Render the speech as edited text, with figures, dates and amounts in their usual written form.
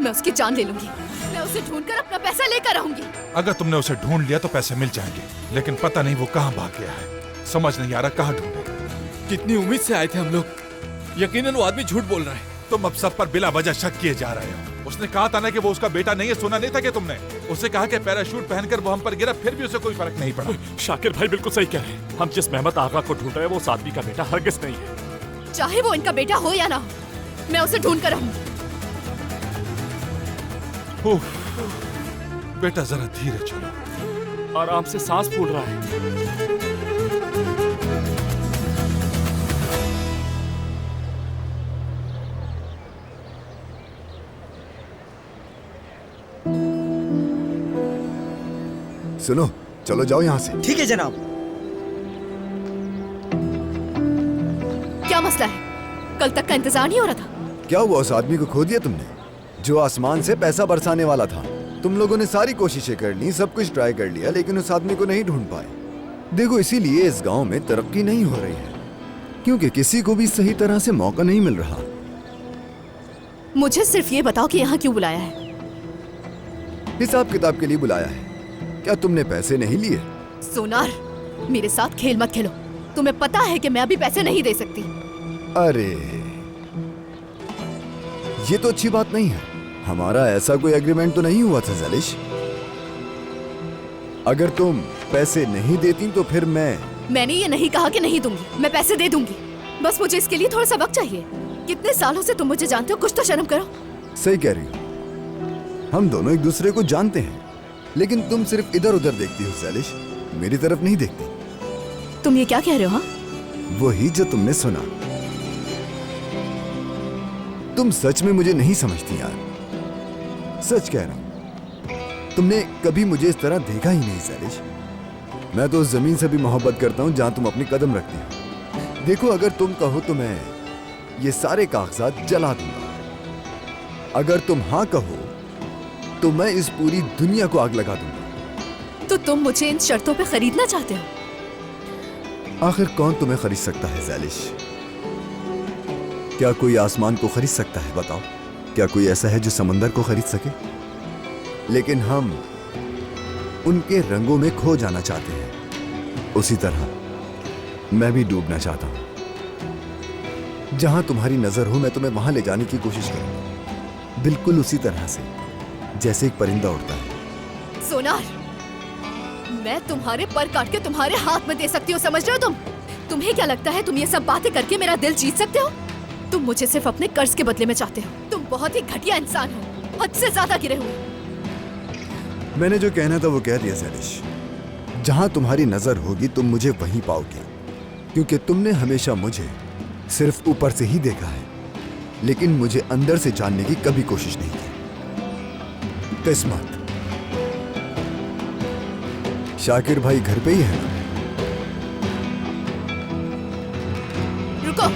मैं उसकी जान ले लूंगी। मैं उसे ढूंढकर अपना पैसा लेकर आऊंगी। अगर तुमने उसे ढूंढ लिया तो पैसे मिल जाएंगे, लेकिन पता नहीं वो कहाँ भाग गया है। समझ नहीं आ रहा कहाँ ढूंढे। कितनी उम्मीद से आए थे हम लोग, यकीनन वो आदमी झूठ बोल रहा है। तुम अब सब पर बिला वजह शक किए जा रहे हो। उसने कहा था ना कि वो उसका बेटा नहीं है, सुना नहीं था कि तुमने? उसे कहा कि पैराशूट पहनकर वो हम पर गिरा, फिर भी उसे कोई फर्क नहीं पड़ा। शाकिर भाई बिल्कुल सही कह रहे हैं। हम जिस मेहमत आगा को ढूंढ रहे हैं वो उस आदमी का बेटा हरगिज नहीं है। चाहे वो इनका बेटा हो या ना हो, मैं उसे ढूंढ कर आऊंगी। बेटा जरा धीरे चलो, आराम से सांस फूल रहा है। सुनो, चलो जाओ यहाँ से। ठीक है जनाब। क्या मसला है? कल तक का इंतजार नहीं हो रहा था? क्या हुआ, उस आदमी को खो दिया तुमने जो आसमान से पैसा बरसाने वाला था? तुम लोगों ने सारी कोशिशें कर ली, सब कुछ ट्राई कर लिया, लेकिन उस आदमी को नहीं ढूंढ पाए। देखो, इसीलिए इस गांव में तरक्की नहीं हो रही है, क्योंकि किसी को भी सही तरह से मौका नहीं मिल रहा। मुझे सिर्फ ये बताओ कि यहाँ क्यों बुलाया है? हिसाब किताब के लिए बुलाया है। क्या तुमने पैसे नहीं लिए? सोनार, मेरे साथ खेल मत खेलो। तुम्हें पता है कि मैं अभी पैसे नहीं दे सकती। अरे, ये तो अच्छी बात नहीं है। हमारा ऐसा कोई एग्रीमेंट तो नहीं हुआ था ज़लिश। अगर तुम पैसे नहीं देती तो फिर मैंने ये नहीं कहा कि नहीं दूंगी। मैं पैसे दे दूंगी, बस मुझे इसके लिए थोड़ा सा वक्त चाहिए। कितने सालों से तुम मुझे जानते हो, कुछ तो शर्म करो। सही कह रही हो, हम दोनों एक दूसरे को जानते हैं, लेकिन तुम सिर्फ इधर उधर देखती हो ज़लिश, मेरी तरफ नहीं देखती। तुम ये क्या कह रहे हो? हाँ, वही जो तुमने सुना। तुम सच में मुझे नहीं समझती यार, सच कह रहा हूं। तुमने कभी मुझे इस तरह देखा ही नहीं ज़लिश। मैं तो उस जमीन से भी मोहब्बत करता हूं जहां तुम अपनी कदम रखती हो। देखो, अगर तुम कहो तो मैं ये सारे कागजात जला दूंगा। अगर तुम हाँ कहो तो मैं इस पूरी दुनिया को आग लगा दूंगा। तो तुम मुझे इन शर्तों पे खरीदना चाहते हो? आखिर कौन तुम्हें खरीद सकता है ज़लिश? क्या कोई आसमान को खरीद सकता है? बताओ, क्या कोई ऐसा है जो समंदर को खरीद सके? लेकिन हम उनके रंगों में खो जाना चाहते हैं। उसी तरह मैं भी डूबना चाहता हूं। जहां तुम्हारी नजर हो, मैं तुम्हें वहां ले जाने की कोशिश करूंगा, बिल्कुल उसी तरह से जैसे एक परिंदा उड़ता है। सोनार, मैं तुम्हारे पर काट के तुम्हारे हाथ में दे सकती हूँ, समझ रहे हो तुम? तुम्हें क्या लगता है तुम ये सब बातें करके मेरा दिल जीत सकते हो? तुम मुझे सिर्फ अपने कर्ज के बदले में चाहते हो। तुम बहुत ही घटिया इंसान हो, हद से ज्यादा गिरे हुए। मैंने जो कहना था वो कह दिया ज़लिश। जहां तुम्हारी नजर होगी तुम मुझे वहीं पाओगे, क्योंकि तुमने हमेशा मुझे सिर्फ ऊपर से ही देखा है, लेकिन मुझे अंदर से जानने की कभी कोशिश नहीं की। किस्मत। शाकिर भाई घर पे ही है ना? रुको।